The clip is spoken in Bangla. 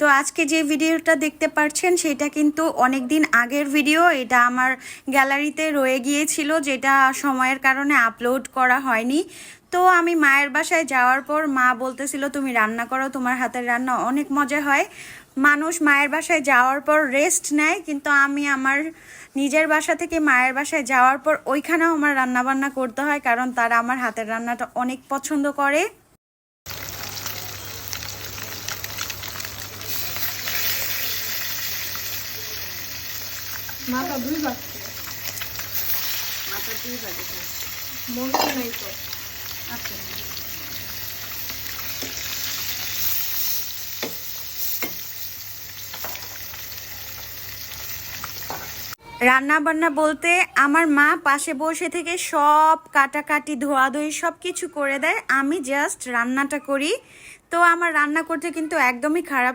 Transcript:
তো আজকে যে ভিডিওটা দেখতে পাচ্ছেন সেটা কিন্তু অনেক দিন আগের ভিডিও। এটা আমার গ্যালারিতে রয়ে গিয়েছিল, যেটা সময়ের কারণে আপলোড করা হয়নি। তো আমি মায়ের বাসায় যাওয়ার পর মা বলতেছিল তুমি রান্না করো, তোমার হাতের রান্না অনেক মজা হয়। মানুষ মায়ের বাসায় যাওয়ার পর রেস্ট নেয়, কিন্তু আমি আমার নিজের বাসা থেকে মায়ের বাসায় যাওয়ার পর ওইখানেও আমার রান্না বান্না করতে হয়, কারণ তারা আমার হাতের রান্নাটা অনেক পছন্দ করে। মাথা দুই বাজছে, মাথা দুই বাজে মনে নাই তো। আচ্ছা, রান্না বান্না বলতে আমার মা পাশে বসে থেকে সব কাটাকাটি ধোয়াধুয়ি সব কিছু করে দেয়, আমি জাস্ট রান্নাটা করি। তো আমার রান্না করতে কিন্তু একদমই খারাপ